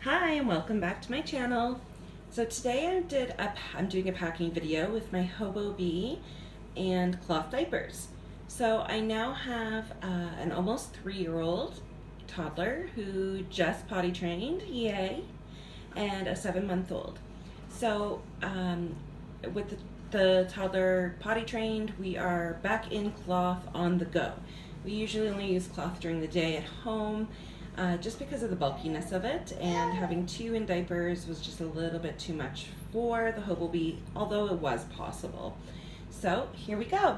Hi and welcome back to my channel. So today I'm doing a packing video with my Hobobe and Cloth Diapers. So I now have an almost 3-year-old toddler who just potty trained, yay, and a 7-month-old. So with the toddler potty trained, we are back in cloth on the go. We usually only use cloth during the day at home, just because of the bulkiness of it, and having 2 in diapers was just a little bit too much for the Hobobe, although it was possible. So here we go.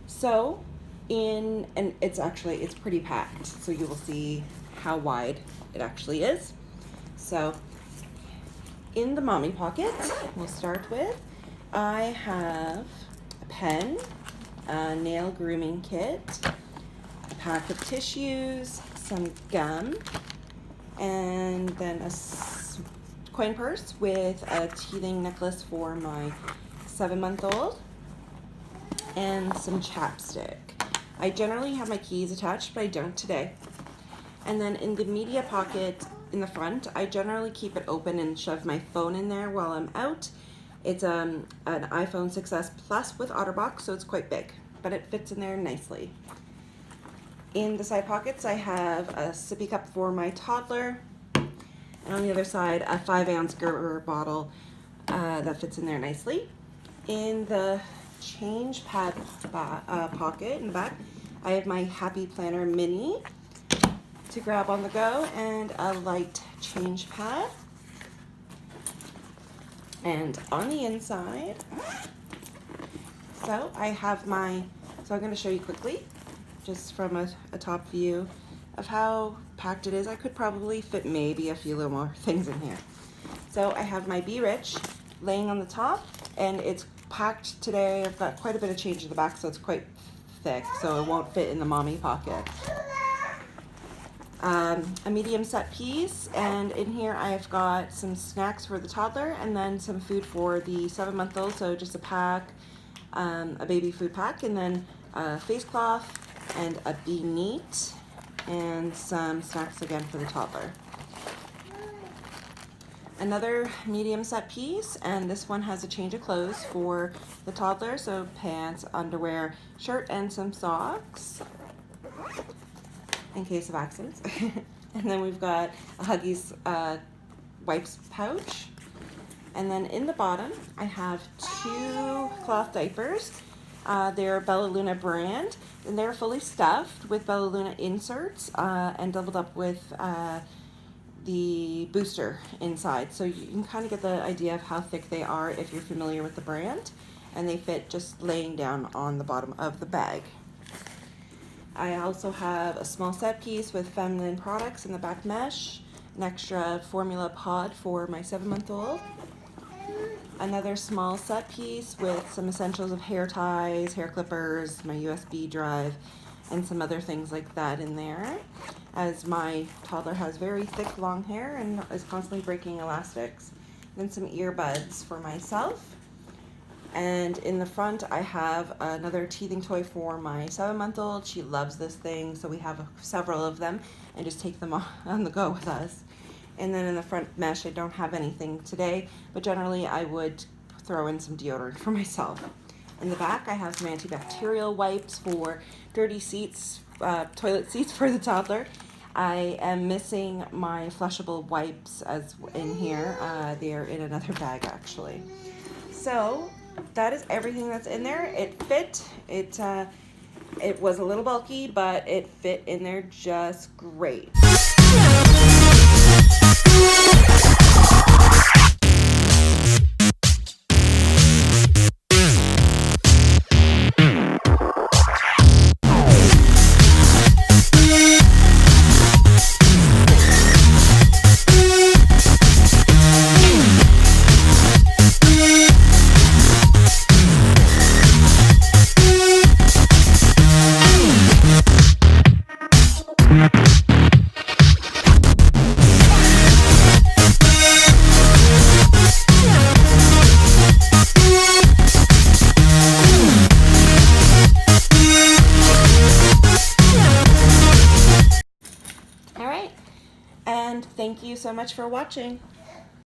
So it's pretty packed, so you will see how wide it actually is. So in the mommy pocket, we'll start with, I have a pen, a nail grooming kit, a pack of tissues, some gum, and then a coin purse with a teething necklace for my 7-month-old, and some Chap Stick. I generally have my keys attached, but I don't today. And then in the media pocket in the front, I generally keep it open and shove my phone in there while I'm out. It's an iPhone 6s Plus with OtterBox, so it's quite big, but it fits in there nicely. In the side pockets, I have a sippy cup for my toddler, and on the other side, a 5-ounce Gerber bottle that fits in there nicely. In the change pad pocket in the back, I have my Happy Planner Mini to grab on the go, and a light change pad. And on the inside, so I have I'm going to show you quickly, just from a top view of how packed it is. I could probably fit maybe a few little more things in here. So I have my Be Rich laying on the top, and it's packed today. I've got quite a bit of change in the back, so it's quite thick, so it won't fit in the mommy pocket. A medium set piece, and in here I've got some snacks for the toddler and then some food for the 7-month-old, so just a pack, a baby food pack, and then a face cloth and a Be Neat, and some snacks again for the toddler. Another medium set piece, and this one has a change of clothes for the toddler, so pants, underwear, shirt, and some socks in case of accidents. And then we've got a Huggies wipes pouch. And then in the bottom, I have 2 Cloth Diapers. They're Bella Luna brand, and they're fully stuffed with Bella Luna inserts and doubled up with the booster inside. So you can kind of get the idea of how thick they are if you're familiar with the brand, and they fit just laying down on the bottom of the bag. I also have a small set piece with feminine products in the back mesh, an extra formula pod for my 7-month-old, another small set piece with some essentials of hair ties, hair clippers, my USB drive, and some other things like that in there, as my toddler has very thick long hair and is constantly breaking elastics. Then some earbuds for myself. And in the front, I have another teething toy for my 7-month-old. She loves this thing, so we have several of them and just take them on the go with us. And then in the front mesh, I don't have anything today, but generally I would throw in some deodorant for myself. In the back, I have some antibacterial wipes for dirty seats, toilet seats for the toddler. I am missing my flushable wipes as in here. They're in another bag actually. So that is everything that's in there. It fit. It was a little bulky, but it fit in there just great. And thank you so much for watching.